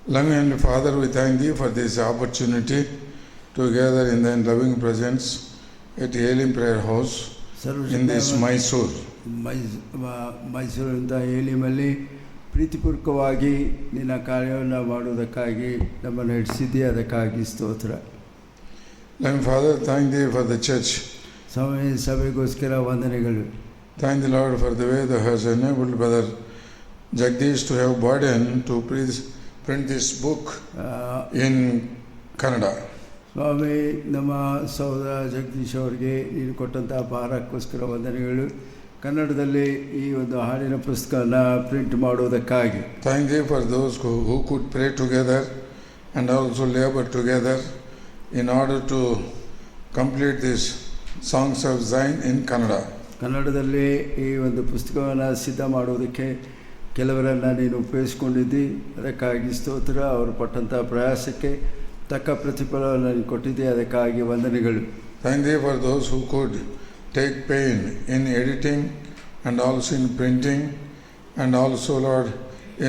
Loving Heavenly Father, we thank Thee for this opportunity to gather in Thy loving presence at Elim Prayer House in this Mysore. ಮೈಸೂರಿಂದ ಏಲಿಮಲ್ಲಿ ಪ್ರೀತಿಪೂರ್ವಕವಾಗಿ ನಿನ್ನ ಕಾರ್ಯವನ್ನು ಮಾಡುವುದಕ್ಕಾಗಿ ನಮ್ಮನ್ನು ನಡೆಸಿದ್ದೀ, ಅದಕ್ಕಾಗಿ ಸ್ತೋತ್ರ. Loving Father, thank Thee for the church. ಸಭೆಗೋಸ್ಕರ ವಂದನೆಗಳು. Thank the Lord for the way Thou hast enabled Brother Jagdish to have burden to print this book in Kannada. ಸ್ವಾಮಿ, ನಮ್ಮ ಸಹೋದರ ಜಗದೀಶ್ ಅವರಿಗೆ ನೀನು ಕೊಟ್ಟಂಥ ಭಾರಕ್ಕೋಸ್ಕರ ವಂದನೆಗಳು. ಕನ್ನಡದಲ್ಲಿ ಈ ಒಂದು ಹಾಡಿನ ಪುಸ್ತಕನ ಪ್ರಿಂಟ್ ಮಾಡುವುದಕ್ಕಾಗಿ. Thank Thee for those who could pray together and also labor together in order to complete this Songs of Zion in Kannada. ಕನ್ನಡದಲ್ಲಿ ಈ ಒಂದು ಪುಸ್ತಕವನ್ನು ಸಿದ್ಧ ಮಾಡುವುದಕ್ಕೆ ಕೆಲವರನ್ನು ನೀನು ಉಪಯೋಗಿಸ್ಕೊಂಡಿದ್ದಿ, ಅದಕ್ಕಾಗಿ ಸ್ತೋತ್ರ. ಅವರು ಪಟ್ಟಂಥ ಪ್ರಯಾಸಕ್ಕೆ ತಕ್ಕ ಪ್ರತಿಫಲವನ್ನು ನೀನು ಕೊಟ್ಟಿದ್ದೆ, ಅದಕ್ಕಾಗಿ ವಂದನೆಗಳು. Thank Thee for those who could take pain in editing and also in printing and also, Lord,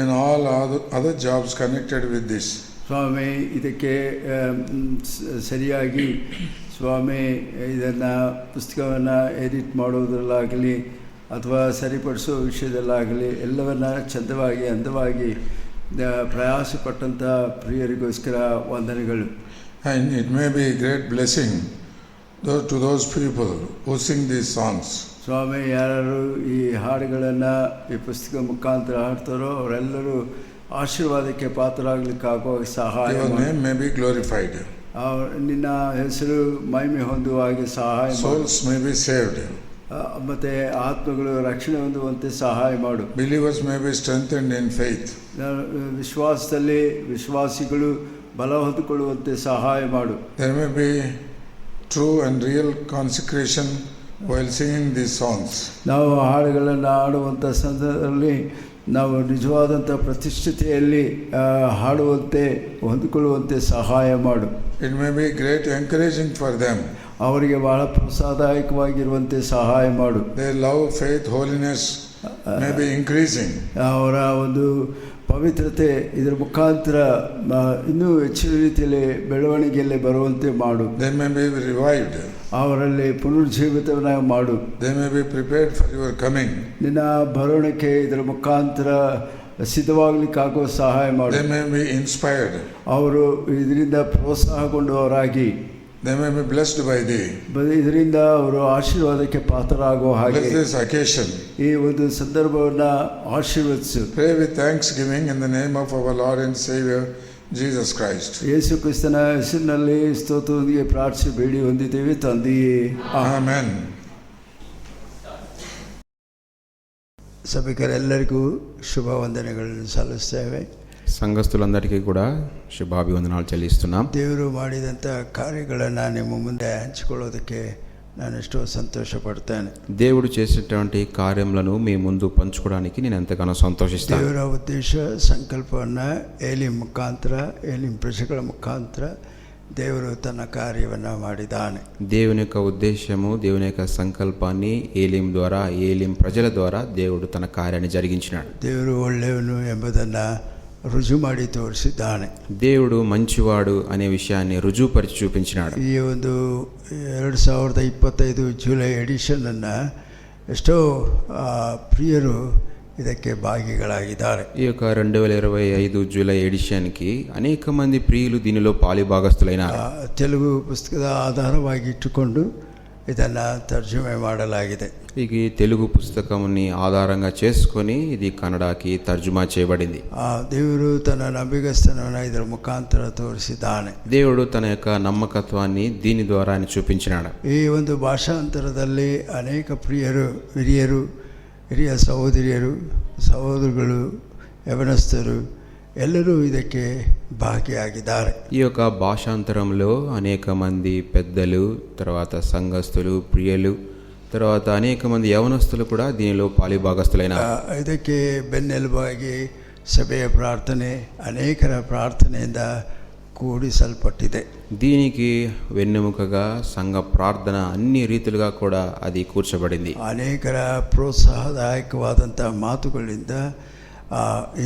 in all other jobs connected with this. ಸ್ವಾಮಿ, ಇದಕ್ಕೆ ಸರಿಯಾಗಿ ಸ್ವಾಮಿ ಇದನ್ನು ಪುಸ್ತಕವನ್ನು ಎಡಿಟ್ ಮಾಡೋದ್ರಲ್ಲಾಗಲಿ ಅಥವಾ ಸರಿಪಡಿಸೋ ವಿಷಯದಲ್ಲಾಗಲಿ ಎಲ್ಲವನ್ನ ಚಂದವಾಗಿ ಅಂದವಾಗಿ ಪ್ರಯಾಸಪಟ್ಟಂಥ ಪ್ರಿಯರಿಗೋಸ್ಕರ ವಂದನೆಗಳು. And it may be a great blessing to those people who sing these songs. ಸ್ವಾಮಿ, ಯಾರು ಈ ಹಾಡುಗಳನ್ನು ಈ ಪುಸ್ತಕ ಮುಖಾಂತರ ಹಾಡ್ತಾರೋ ಅವರೆಲ್ಲರೂ ಆಶೀರ್ವಾದಕ್ಕೆ ಪಾತ್ರರಾಗಲಿಕ್ಕಾಗುವ ಸಹಾಯ. Your name may be glorified. ನಿನ್ನ ಹೆಸರು ಮಹಿಮೆ ಹೊಂದುವ ಹಾಗೆ ಸಹಾಯ. Souls may be saved. ಮತ್ತು ಆತ್ಮಗಳು ರಕ್ಷಣೆ ಹೊಂದುವಂತೆ ಸಹಾಯ ಮಾಡು. Believers may be strengthened in faith. ವಿಶ್ವಾಸದಲ್ಲಿ ವಿಶ್ವಾಸಿಗಳು ಬಲ ಹೊಂದಿಕೊಳ್ಳುವಂತೆ ಸಹಾಯ ಮಾಡು. There may be true and real consecration while singing these songs. ನಾವು ಹಾಡುಗಳನ್ನು ಹಾಡುವಂಥ ಸಂದರ್ಭದಲ್ಲಿ ನಾವು ನಿಜವಾದಂಥ ಪ್ರತಿಷ್ಠತೆಯಲ್ಲಿ ಹಾಡುವಂತೆ ಹೊಂದಿಕೊಳ್ಳುವಂತೆ ಸಹಾಯ ಮಾಡು. It may be great encouraging for them. ಅವರಿಗೆ ಬಹಳ ಪ್ರೋತ್ಸಾಹದಾಯಕವಾಗಿರುವಂತೆ ಸಹಾಯ ಮಾಡು. Their love, faith, holiness may be increasing. ಅವರ ಒಂದು ಪವಿತ್ರತೆ ಇದರ ಮುಖಾಂತರ ಇನ್ನೂ ಹೆಚ್ಚಿನ ರೀತಿಯಲ್ಲಿ ಬೆಳವಣಿಗೆಯಲ್ಲಿ ಬರುವಂತೆ ಮಾಡು. They may be revived. ಅವರಲ್ಲಿ ಪುನರ್ಜೀವಿತವನ್ನಾಗಿ ಮಾಡು. They may be prepared for your coming. ನಿನ್ನ ಬರೋಣಕ್ಕೆ ಇದರ ಮುಖಾಂತರ ಸಿದ್ಧವಾಗಲಿಕ್ಕಾಗೋ ಸಹಾಯ ಮಾಡು. They may be inspired. ಅವರು ಇದರಿಂದ ಪ್ರೋತ್ಸಾಹಗೊಂಡವರಾಗಿ They may be blessed by Thee. ಇದರಿಂದ ಅವರು ಆಶೀರ್ವಾದಕ್ಕೆ ಪಾತ್ರರಾಗುವ ಹಾಗೆ bless this occasion. ಈ ಒಂದು ಸಂದರ್ಭವನ್ನು ಆಶೀರ್ವದಿಸು. Pray with thanksgiving in the name of our Lord and Savior Jesus Christ. ಯೇಸು ಕ್ರಿಸ್ತನ ಹೆಸರಿನಲ್ಲಿ ಸ್ತೋತ್ರದೊಂದಿಗೆ ಪ್ರಾರ್ಥಿಸಿ ಬೇಡಿ ಹೊಂದಿದ್ದೇವೆ ತಂದೆಯೇ, ಆಮೆನ್. ಸಭಿಕರೆಲ್ಲರಿಗೂ ಶುಭ ವಂದನೆಗಳನ್ನು ಸಲ್ಲಿಸ್ತೇವೆ. ಸಂಘಸ್ಥುలందరికీ కూడా ಶುಭಾಭಿವಂದನಾలు చెల్లిస్తున్నాం. ದೇವರು ಮಾಡಿದಂಥ ಕಾರ್ಯಗಳನ್ನು ನಿಮ್ಮ ಮುಂದೆ ಹಂಚಿಕೊಳ್ಳೋದಕ್ಕೆ ನಾನು ಎಷ್ಟೋ ಸಂತೋಷ ಪಡ್ತೇನೆ. దేవుడు చేసినటువంటి కార్యములను మీ ముందు పంచుకోవడానికి నేను ఎంతగానో సంతోషిస్తాను. ದೇವರ ಉದ್ದೇಶ ಸಂಕಲ್ಪವನ್ನು ಏಲಿಂ ಮುಖಾಂತರ ಏಲಿಂ ಪ್ರಜೆಗಳ ಮುಖಾಂತರ ದೇವರು ತನ್ನ ಕಾರ್ಯವನ್ನು ಮಾಡಿದ್ದಾನೆ. దేవుని యొక్క ఉద్దేశము, దేవుని యొక్క సంకల్పాన్ని ఏలిం ద్వారా, ఏలిం ప్రజల ద్వారా దేవుడు తన కార్యాన్ని జరిగించినాడు. ದೇವರು ಒಳ್ಳೆಯವನು ಎಂಬುದನ್ನು ರುಜು ಮಾಡಿ ತೋರಿಸಿದ್ದಾನೆ. దేవుడు మంచివాడు అనే విషయాన్ని రుజువుపరిచి చూపించినాడు. ಈ ಒಂದು 2025 ಜುಲೈ ಎಡಿಷನನ್ನು ಎಷ್ಟೋ ಪ್ರಿಯರು ಇದಕ್ಕೆ ಭಾಗಿಗಳಾಗಿದ್ದಾರೆ. ఈ యొక్క 2025 జూలై ఎడిషన్కి అనేక మంది ప్రియులు దీనిలో పాలిభాగస్తులైనారు. ತೆಲುಗು ಪುಸ್ತಕದ ಆಧಾರವಾಗಿ ಇಟ್ಟುಕೊಂಡು ಇದನ್ನು ತರ್ಜುಮೆ ಮಾಡಲಾಗಿದೆ. ఈ తెలుగు పుస్తకంని ఆధారంగా చేసుకొని ఇది కన్నడకి తర్జుమా చేయబడింది. ದೇವರು ತನ್ನ ನಂಬಿಗಸ್ತನವನ್ನು ಇದರ ಮುಖಾಂತರ ತೋರಿಸಿದ್ದಾನೆ. దేవుడు తన యొక్క నమ్మకత్వాన్ని దీని ద్వారా ఆయన చూపించినాడు. ಈ ಒಂದು ಭಾಷಾಂತರದಲ್ಲಿ ಅನೇಕ ಪ್ರಿಯರು, ಹಿರಿಯ ಸಹೋದರಿಯರು, ಸಹೋದರಗಳು, ಯವನಸ್ಥರು ಎಲ್ಲರೂ ಇದಕ್ಕೆ ಭಾಗಿಯಾಗಿದ್ದಾರೆ. ఈ యొక్క భాషాంతరంలో అనేక మంది పెద్దలు, తర్వాత సంఘస్థులు, ప్రియులు, తర్వాత అనేక మంది యవనస్తులు కూడా దీనిలో పాలిభాగస్తులైనారు. ಇದಕ್ಕೆ ಬೆನ್ನೆಲುಬಾಗಿ ಸಭೆಯ ಪ್ರಾರ್ಥನೆ, ಅನೇಕರ ಪ್ರಾರ್ಥನೆಯಿಂದ ಕೂಡಿಸಲ್ಪಟ್ಟಿದೆ. దీనికి వెన్నెముకగా సంఘ ప్రార్థన అన్ని రీతిలుగా కూడా అది కూర్చబడింది. ಅನೇಕರ ಪ್ರೋತ್ಸಾಹದಾಯಕವಾದಂಥ ಮಾತುಗಳಿಂದ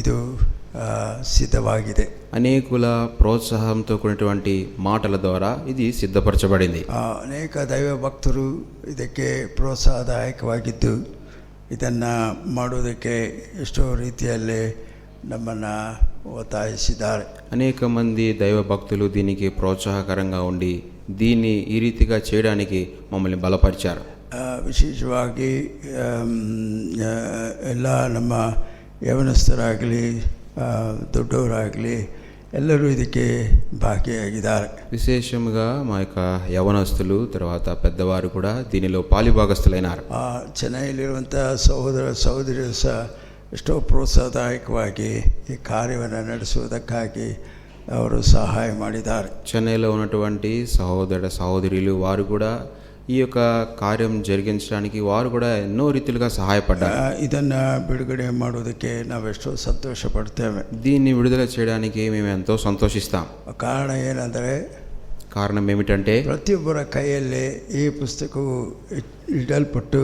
ಇದು సిద్ధವಾಗಿದೆ. అనేకుల ప్రోత్సాహంతో కూడినటువంటి మాటల ద్వారా ఇది సిద్ధపరచబడింది. ಅನೇಕ ದೈವ ಭಕ್ತರು ಇದಕ್ಕೆ ಪ್ರೋತ್ಸಾಹದಾಯಕವಾಗಿದ್ದು ಇದನ್ನು ಮಾಡೋದಕ್ಕೆ ಎಷ್ಟೋ ರೀತಿಯಲ್ಲಿ ನಮ್ಮನ್ನು ಒತ್ತಾಯಿಸಿದ್ದಾರೆ. అనేక మంది దైవ భక్తులు దీనికి ప్రోత్సాహకరంగా ఉండి దీన్ని ఈ రీతిగా చేయడానికి మమ్మల్ని బలపరిచారు. ವಿಶೇಷವಾಗಿ ಎಲ್ಲ ನಮ್ಮ ಯವನಸ್ಥರಾಗಲಿ ದೊಡ್ಡವರಾಗಲಿ ಎಲ್ಲರೂ ಇದಕ್ಕೆ ಭಾಗಿಯಾಗಿದ್ದಾರೆ. విశేషంగా మా యొక్క యవనస్తులు తర్వాత పెద్దవారు కూడా దీనిలో పాలిభాగస్తులైనారు. ಚೆನ್ನೈಯಲ್ಲಿರುವಂಥ ಸಹೋದರ ಸಹೋದರಿಯರು ಸಹ ಎಷ್ಟೋ ಪ್ರೋತ್ಸಾಹದಾಯಕವಾಗಿ ಈ ಕಾರ್ಯವನ್ನು ನಡೆಸುವುದಕ್ಕಾಗಿ ಅವರು ಸಹಾಯ ಮಾಡಿದ್ದಾರೆ. చెన్నైలో ఉన్నటువంటి సహోదర సహోదరులు వారు కూడా ఈ యొక్క కార్యం జరిగించడానికి వారు కూడా ఎన్నో రీతిలుగా సహాయపడ్డారు. ಇದನ್ನು ಬಿಡುಗಡೆ ಮಾಡೋದಕ್ಕೆ ನಾವೆಷ್ಟೋ ಸಂತೋಷ ಪಡ್ತೇವೆ. దీన్ని విడుదల చేయడానికి మేము ఎంతో సంతోషిస్తాం. ಕಾರಣ ಏನಂದರೆ కారణం ఏమిటంటే ಪ್ರತಿಯೊಬ್ಬರ ಕೈಯಲ್ಲಿ ಈ ಪುಸ್ತಕವು ಇಡಲ್ಪಟ್ಟು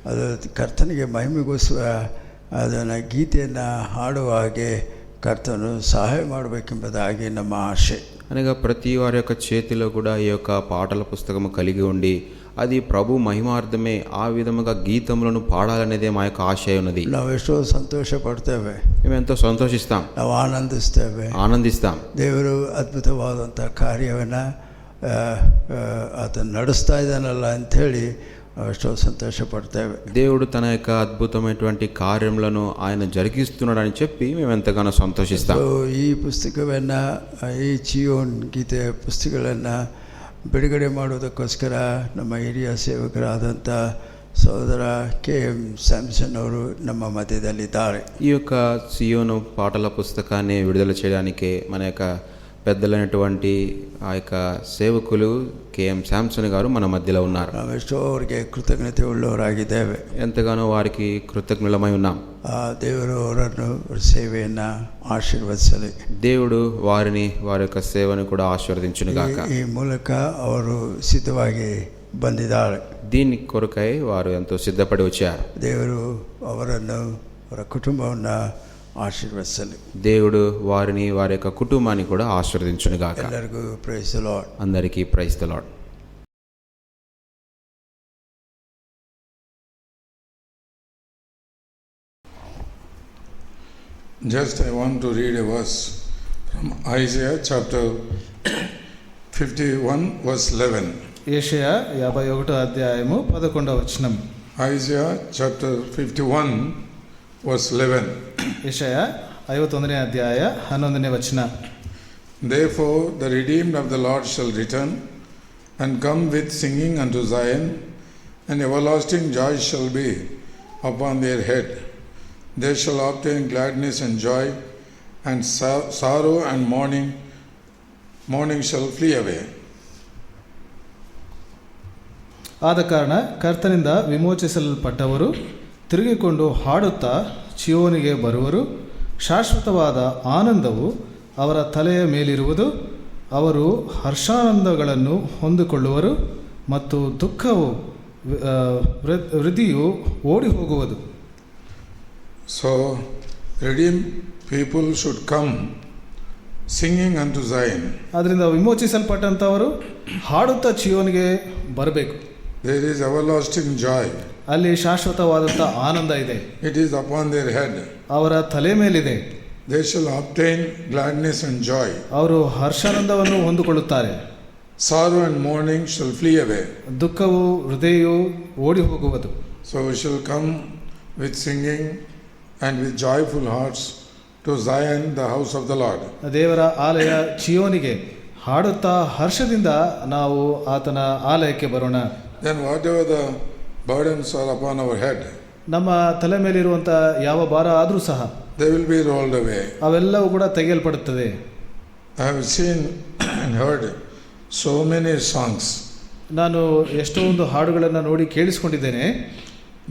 ಅದು ಕರ್ತನಿಗೆ ಮಹಿಮೆಗೋಸ್ಕರ ಅದನ್ನು ಗೀತೆಯನ್ನು ಹಾಡುವ ಹಾಗೆ ಕರ್ತನು ಸಹಾಯ ಮಾಡಬೇಕೆಂಬುದಾಗಿ ನಮ್ಮ ಆಶೆ. అనగా ప్రతి వారి యొక్క చేతిలో కూడా ఈ యొక్క పాటల పుస్తకము కలిగి ఉండి అది ప్రభు మహిమార్థమే ఆ విధముగా గీతములను పాడాలనేదే మా యొక్క ఆశ ఉన్నది. ನಾವೆಷ್ಟೋ ಸಂತೋಷ ಪಡ್ತೇವೆ, మేము ఎంతో సంతోషిస్తాం, ನಾವು ಆನಂದಿಸ್ತೇವೆ. ದೇವರು ಅದ್ಭುತವಾದಂಥ ಕಾರ್ಯವನ್ನು ಆತನು ನಡೆಸ್ತಾ ಇದ್ದಾನಲ್ಲ ಅಂಥೇಳಿ ಎಷ್ಟೋ ಸಂತೋಷ ಪಡ್ತೇವೆ. దేవుడు తన యొక్క అద్భుతమైనటువంటి కార్యములను ఆయన జరిగిస్తున్నాడని చెప్పి మేము ఎంతగానో సంతోషిస్తాం. ಈ ಪುಸ್ತಕವನ್ನು ಈ ಚಿಯೋನ್ ಗೀತೆ ಪುಸ್ತಕಗಳನ್ನು ಬಿಡುಗಡೆ ಮಾಡೋದಕ್ಕೋಸ್ಕರ ನಮ್ಮ ಹಿರಿಯ ಸೇವಕರಾದಂಥ ಸಹೋದರ KM ಸ್ಯಾಮ್ಸನ್ ಅವರು ನಮ್ಮ ಮಧ್ಯದಲ್ಲಿದ್ದಾರೆ. ఈ యొక్క సియోను పాటల పుస్తకాన్ని విడుదల చేయడానికి మన యొక్క పెద్దలైనటువంటి ఆ యొక్క సేవకులు KM శాంసన్ గారు మన మధ్యలో ఉన్నారు. ನಾವೆಷ್ಟೋ ಅವರಿಗೆ ಕೃತಜ್ಞತೆ ಉಳ್ಳವರಾಗಿದ್ದೇವೆ, ఎంతగానో వారికి కృతజ్ఞులమై ఉన్నాం. ದೇವರು ಅವರನ್ನು ಸೇವೆಯನ್ನು ಆಶೀರ್ವದಿಸಲಿ. దేవుడు వారిని వారి యొక్క సేవను కూడా ఆశీర్వదించునుగాక. ಈ ಮೂಲಕ ಅವರು ಸಿದ್ಧವಾಗಿ ಬಂದಿದ್ದಾರೆ. దీని కొరకై వారు ఎంతో సిద్ధపడి వచ్చారు. ದೇವರು ಅವರನ್ನು ಅವರ ಕುಟುಂಬವನ್ನು ಆಶೀರ್ವದಿಸಲಿ. దేవుడు వారిని వారి యొక్క కుటుంబాన్ని కూడా ఆశీర్వదించునుగాక. ಎಲ್ಲರಿಗೂ ಪ್ರೈಸ್ ದಿ ಲಾರ್ಡ್. అందరికీ praise the Lord. Just I want to read a verse from Isaiah chapter 51 verse 11. యెషయా 51వ అధ్యాయము 11వ వచనం. Isaiah chapter 51 verse 11. యెషయా 51వ అధ్యాయ 11వ వచన. Therefore the redeemed of the Lord shall return and come with singing unto Zion, and everlasting joy shall be upon their head. They shall obtain gladness and joy, and sorrow and mourning shall flee away. ಆದ ಕಾರಣ ಕರ್ತನಿಂದ ವಿಮೋಚಿಸಲ್ಪಟ್ಟವರು ತಿರುಗಿಕೊಂಡು ಹಾಡುತ್ತಾ ಚಿಯೋನಿಗೆ ಬರುವರು. ಶಾಶ್ವತವಾದ ಆನಂದವು ಅವರ ತಲೆಯ ಮೇಲಿರುವುದು. ಅವರು ಹರ್ಷಾನಂದಗಳನ್ನು ಹೊಂದಿಕೊಳ್ಳುವರು ಮತ್ತು ದುಃಖವು ವೃದ್ಧಿಯು ಓಡಿ ಹೋಗುವುದು. So redeemed people should come singing unto Zion. ಅದರಿಂದ ವಿಮೋಚಿಸಲ್ಪಟ್ಟಂಥವರು ಹಾಡುತ್ತಾ ಚಿಯೋನಿಗೆ ಬರಬೇಕು. There is everlasting joy. ಅಲ್ಲಿ ಶಾಶ್ವತವಾದಂಥ ಆನಂದ ಇದೆ. It is upon their head. ಅವರ ತಲೆ ಮೇಲಿದೆ. They shall obtain gladness and joy. ಅವರು ಹರ್ಷಾನಂದವನ್ನು ಹೊಂದಿಕೊಳ್ಳುತ್ತಾರೆ. Sorrow and mourning shall flee away. ದುಃಖವು ಹೃದಯವು ಓಡಿ ಹೋಗುವುದು. So we shall come with singing and with joyful hearts to Zion, the house of the Lord. ದೇವರ ಆಲಯ ಚಿಯೋನಿಗೆ ಹಾಡುತ್ತಾ ಹರ್ಷದಿಂದ ನಾವು ಆತನ ಆಲಯಕ್ಕೆ ಬರೋಣ. Then whatever the burdens are upon our head, ನಮ್ಮ ತಲೆ ಮೇಲಿರುವಂಥ ಯಾವ ಭಾರ ಆದರೂ ಸಹ they will be rolled away. ಅವೆಲ್ಲವೂ ಕೂಡ ತೆಗೆಯಲ್ಪಡುತ್ತದೆ. I have seen and heard so many songs. ನಾನು ಎಷ್ಟೊಂದು ಹಾಡುಗಳನ್ನು ನೋಡಿ ಕೇಳಿಸ್ಕೊಂಡಿದ್ದೇನೆ.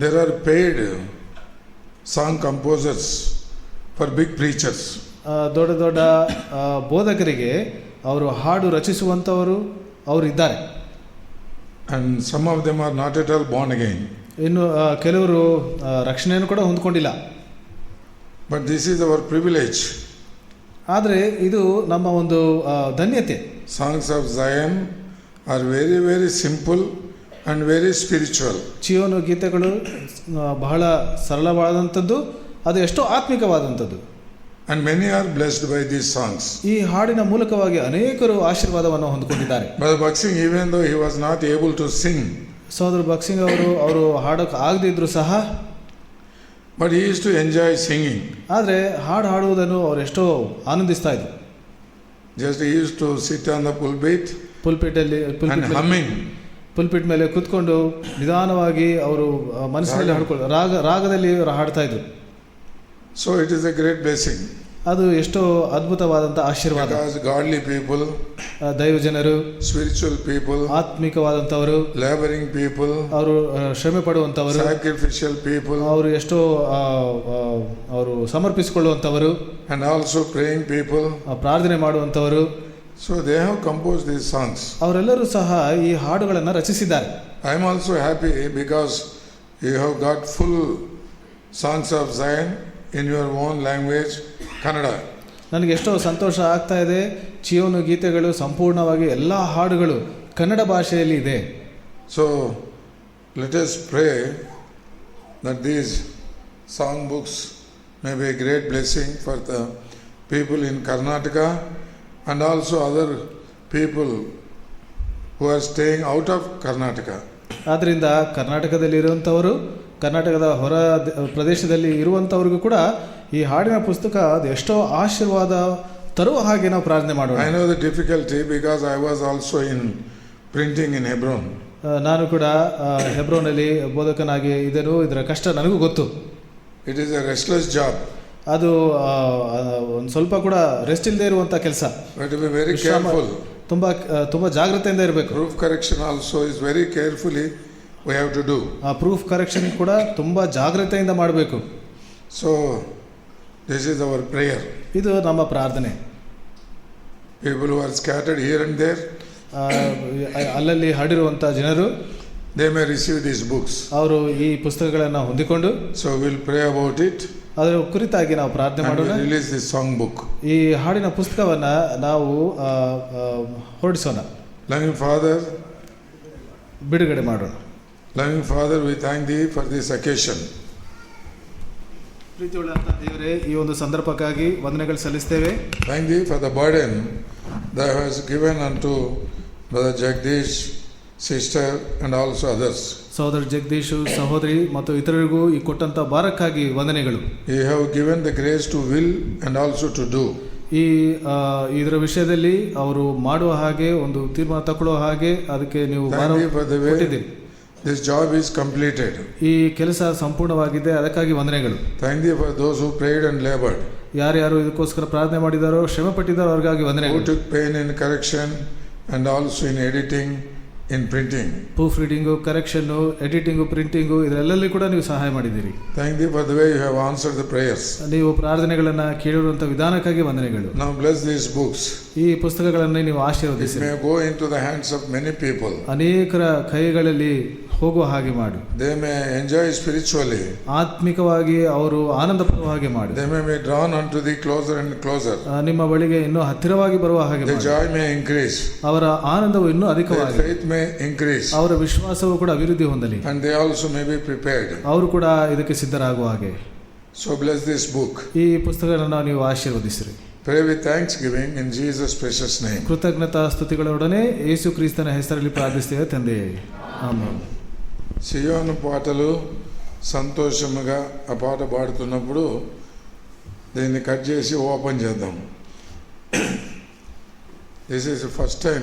There are paid song composers for big preachers. ದೊಡ್ಡ ದೊಡ್ಡ ಬೋಧಕರಿಗೆ ಅವರು ಹಾಡು ರಚಿಸುವಂಥವರು ಅವರು ಇದ್ದಾರೆ. And some of them are not at all born again. ಇನ್ನು ಕೆಲವರು ರಕ್ಷಣೆಯನ್ನು ಕೂಡ ಹೊಂದ್ಕೊಂಡಿಲ್ಲ. But this is our privilege. ಆದರೆ ಇದು ನಮ್ಮ ಒಂದು ಧನ್ಯತೆ. Songs of Zion are very, very simple and very spiritual. ಚೀಯೋನು ಗೀತೆಗಳು ಬಹಳ ಸರಳವಾದಂಥದ್ದು, ಅದು ಎಷ್ಟೋ ಆತ್ಮಿಕವಾದಂಥದ್ದು. And many are blessed by these songs. ಈ ಹಾಡಿನ ಮೂಲಕವಾಗಿ ಅನೇಕರು ಆಶೀರ್ವಾದವನ್ನು ಹೊಂದಿಕೊಂಡಿದ್ದಾರೆ. Brother Baksin, even though he was not able to sing, ಸಹೋದರ ಬಕ್ಸಿಂಗ್ ಅವರು ಹಾಡೋಕೆ ಆಗದಿದ್ರು ಸಹ, but he used to enjoy singing. ಆದರೆ ಹಾಡು ಹಾಡುವುದನ್ನು ಅವರು ಎಷ್ಟೋ ಆನಂದಿಸ್ತಾ ಇದ್ರು. Just he used to sit on the pulpit and humming. ಪುಲ್ಪಿಟ್ ಮೇಲೆ ಕೂತ್ಕೊಂಡು ನಿಧಾನವಾಗಿ ಅವರು ಮನಸ್ಸಿನಲ್ಲಿ ಹಾಡ್ಕೊಂಡು ರಾಗದಲ್ಲಿ ಅವರು ಹಾಡ್ತಾ ಇದ್ರು. So it is a great blessing. ಅದು ಎಷ್ಟೋ ಅದ್ಭುತವಾದಂಥ ಆಶೀರ್ವಾದ. Because godly people, ದೈವ ಜನರು, spiritual people, ಆತ್ಮಿಕವಾದಂಥವರು, laboring people, ಅವರು ಶ್ರಮೆ ಪಡುವಂಥವರು, sacrificial people, ಅವರು ಎಷ್ಟೋ ಅವರು ಸಮರ್ಪಿಸಿಕೊಳ್ಳುವಂಥವರು, and also praying people. ಪ್ರಾರ್ಥನೆ ಮಾಡುವಂಥವರು. So they have composed these songs. ಅವರೆಲ್ಲರೂ ಸಹ ಈ ಹಾಡುಗಳನ್ನು ರಚಿಸಿದ್ದಾರೆ. I am also happy because you have got full songs of Zion in your own language, Kannada. ನನಗೆ ಎಷ್ಟೋ ಸಂತೋಷ ಆಗ್ತಾ ಇದೆ. ಚಿಯೋನು ಗೀತೆಗಳು ಸಂಪೂರ್ಣವಾಗಿ ಎಲ್ಲ ಹಾಡುಗಳು ಕನ್ನಡ ಭಾಷೆಯಲ್ಲಿ ಇದೆ. So let us pray that these song books may be a great blessing for the people in Karnataka and also other people who are staying out of Karnataka. ಆದ್ದರಿಂದ ಕರ್ನಾಟಕದಲ್ಲಿ ಇರುವಂಥವರು, ಕರ್ನಾಟಕದ ಹೊರ ಪ್ರದೇಶದಲ್ಲಿ ಇರುವಂಥವ್ರಿಗೂ ಕೂಡ ಈ ಹಾಡಿನ ಪುಸ್ತಕ ಅದು ಎಷ್ಟೋ ಆಶೀರ್ವಾದ ತರುವ ಹಾಗೆ ನಾವು ಪ್ರಾರ್ಥನೆ ಮಾಡೋಣ. I know the difficulty because I was also in printing in Hebron. ನಾನು ಕೂಡ ಹೆಬ್ರೋನಲ್ಲಿ ಬೋಧಕನಾಗಿ ಇದನ್ನು, ಇದರ ಕಷ್ಟ ನನಗೂ ಗೊತ್ತು. It is a restless job. ಅದು ಒಂದು ಸ್ವಲ್ಪ ಕೂಡ ರೆಸ್ಟ್ ಇಲ್ಲದೆ ಇರುವಂಥ ಕೆಲಸ. To be very careful. ತುಂಬ ಜಾಗ್ರತೆಯಿಂದ ಇರಬೇಕು. Proof correction also is very carefully we have to do. ಆ ಪ್ರೂಫ್ ಕರೆಕ್ಷನ್ ಕೂಡ ತುಂಬ ಜಾಗ್ರತೆಯಿಂದ ಮಾಡಬೇಕು. So this is our prayer. ಇದು ನಮ್ಮ ಪ್ರಾರ್ಥನೆ. People who are scattered here and there, ಅಲ್ಲಲ್ಲಿ ಹರಡಿರುವಂಥ ಜನರು, they may receive these books. ಅವರು ಈ ಪುಸ್ತಕಗಳನ್ನು ಹೊಂದಿಕೊಂಡು, So we'll pray about it. ಅದರ ಕುರಿತಾಗಿ ನಾವು ಪ್ರಾರ್ಥನೆ ಮಾಡೋಣ. Release this song book. ಈ ಹಾಡಿನ ಪುಸ್ತಕವನ್ನು ನಾವು ಹೊರಡಿಸೋಣ. Loving Father, ಬಿಡುಗಡೆ ಮಾಡೋಣ. Loving Father, we thank Thee for this occasion. ಪ್ರೀತಿಯುಳ್ಳಂಥ ದೇವರೇ, ಈ ಒಂದು ಸಂದರ್ಭಕ್ಕಾಗಿ ವಂದನೆಗಳು ಸಲ್ಲಿಸ್ತೇವೆ. Thank Thee for the burden Thou hast given unto Brother Jagdish, sister and also others. ಸಹೋದರ ಜಗದೀಶು, ಸಹೋದರಿ ಮತ್ತು ಇತರರಿಗೂ ಈ ಕೊಟ್ಟಂತ ಭಾರಕ್ಕಾಗಿ ವಂದನೆಗಳು. You have given the grace to will and also to do. ಇದರ ವಿಷಯದಲ್ಲಿ ಅವರು ಮಾಡುವ ಹಾಗೆ, ಒಂದು ತೀರ್ಮಾನ ತಗೊಳ್ಳೋ ಹಾಗೆ ಅದಕ್ಕೆ ನೀವು ಕೊಟ್ಟಿದ್ದೀರಿ. This job is completed. ಈ ಕೆಲಸ ಸಂಪೂರ್ಣವಾಗಿದೆ, ಅದಕ್ಕಾಗಿ ವಂದನೆಗಳು. Thank Thee for those who prayed and labored. ಯಾರ್ಯಾರು ಇದಕ್ಕೋಸ್ಕರ ಪ್ರಾರ್ಥನೆ ಮಾಡಿದಾರೋ, ಶ್ರಮ ಪಟ್ಟಿದ್ದಾರೋ ಅವ್ರಿಗಾಗಿ ವಂದನೆಗಳು. Who took pain in correction and also in editing, in printing. Proof reading, correction, editing, printing ಇದೆಲ್ಲಲ್ಲಿ ಕೂಡ ನೀವು ಸಹಾಯ ಮಾಡಿದ್ದೀರಿ. Thank Thee for the way you have answered the prayers. ನೀವು ಪ್ರಾರ್ಥನೆಗಳನ್ನು ಕೇಳಿರುವಂಥ ವಿಧಾನಕ್ಕಾಗಿ ವಂದನೆಗಳು. Now bless these books. ಈ ಪುಸ್ತಕಗಳನ್ನು ನೀವು ಆಶೀರ್ವದಿಸಿ. It may go into the hands of many people. ಅನೇಕರ ಕೈಗಳಲ್ಲಿ ಹೋಗುವ ಹಾಗೆ ಮಾಡು. They may enjoy spiritually. ಆತ್ಮಿಕವಾಗಿ ಅವರು ಆನಂದ ಪಡುವ ಹಾಗೆ ಮಾಡು. They may be drawn unto Thee closer and closer. ನಿಮ್ಮ ಬಳಿಗೆ ಇನ್ನೂ ಹತ್ತಿರವಾಗಿ ಬರುವ ಹಾಗೆ ಮಾಡು. Their joy may increase. ಅವರ ಆನಂದವು ಇನ್ನೂ ಅಧಿಕವಾಗಿ. Their faith may increase. ಅವರ ವಿಶ್ವಾಸವು ಕೂಡ ಅಭಿವೃದ್ಧಿ ಹೊಂದಲಿ. And they also may be prepared. ಅವರು ಕೂಡ ಇದಕ್ಕೆ ಸಿದ್ಧರಾಗುವ ಹಾಗೆ. So bless this book. ಈ ಪುಸ್ತಕಗಳನ್ನು ನೀವು ಆಶೀರ್ವದಿಸಿರಿ. Pray with thanksgiving in Jesus' precious name. ಕೃತಜ್ಞತಾ ಸ್ತುತಿಗಳೊಡನೆ ಯೇಸು ಕ್ರಿಸ್ತನ ಹೆಸರಲ್ಲಿ ಪ್ರಾರ್ಥಿಸ್ತೇವೆ ತಂದೆಯೇ, ಆಮೆನ್. సియోను పాటలు సంతోషముగా ఆ పాట పాడుతున్నప్పుడు దీన్ని కట్ చేసి ఓపెన్ చేద్దాం. This is the first time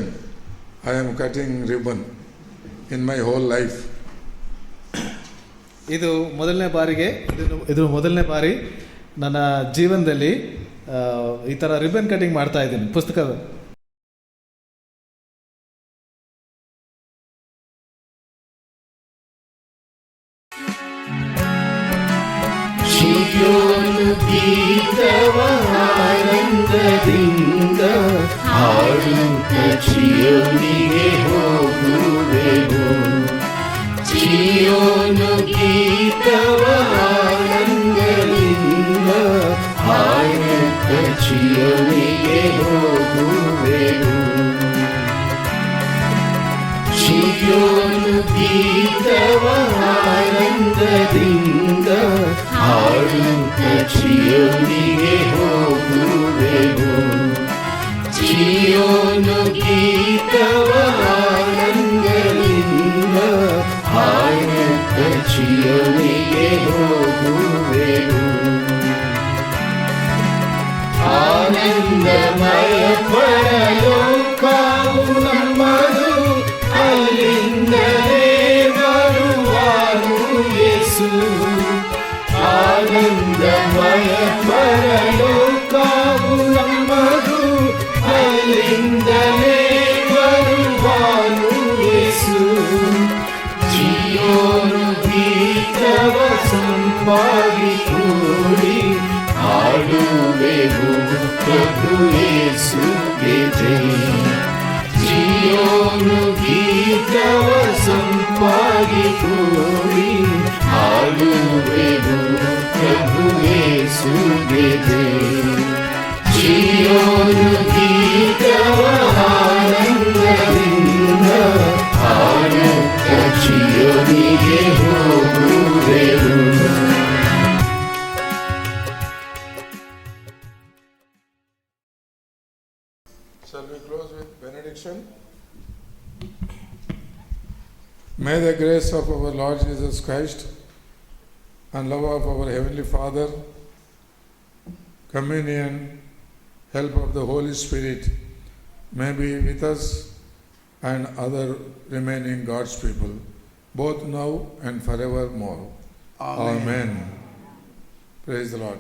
I am cutting ribbon in my whole life. ಇದು ಮೊದಲನೇ ಬಾರಿ ನನ್ನ ಜೀವನದಲ್ಲಿ ಈ ಥರ ರಿಬನ್ ಕಟಿಂಗ್ ಮಾಡ್ತಾ ಇದ್ದೀನಿ ಪುಸ್ತಕದ. ಆನಂದದಿಂದ ಹಾಡುತ್ತ ಚಿಯೋನಿಗೆ ಹೋಗುವೆವು. ಚಿಯೋನು ಗೀತವ ಆನಂದದಿಂದ ಹಾಡುತ್ತ ಚಿಯೋನಿ ಆನಂದದಿಂದ ಹಾಡುತ್ತ ಚಿಯೋನಿಗೆ ಹೋಗುವೆವು. ಚಿಯೋನು ಗೀತವ ಆನಂದದಿಂದ ಹಾಡುತ್ತ ಚಿಯೋನಿಗೆ ಹೋಗುವೆವು. ಆನಂದಮಯ ಪರಲೋಕವು ನಮ್ಮದು, ಅಲ್ಲಿಂದಲೇ ಬರುವಾನು ಯೇಸು. ಆನಂದಮಯ ಪರಲೋಕವು ನಮ್ಮದು, ಅಲ್ಲಿಂದಲೇ ಬರುವಾನು ಯೇಸು. ಚಿಯೋನು ಗೀತವ ಸಂಪಾದಿ ಕೂಡಿ ಹಾಡುವೆವು ಪ್ರಭು ಯೇಸುಗೆ ಜಯ. ಚಿಯೋನು ಗೀತವ ಸಂಪಾದಿ ಕೂಡಿ ಹಾಡುವೆವು ಪ್ರಭು ಯೇಸುಗೆ ಜಯ. ಚಿಯೋನು ಗೀತವ ಆನಂದದಿಂದ ಹಾಡುತ್ತ ಚಿಯೋನಿಗೆ ಹೋಗುವೆವು. Shall we close with benediction? May the grace of our Lord Jesus Christ and love of our Heavenly Father, communion, help of the Holy Spirit may be with us and other remaining God's people, both now and forevermore. Amen. Praise the Lord.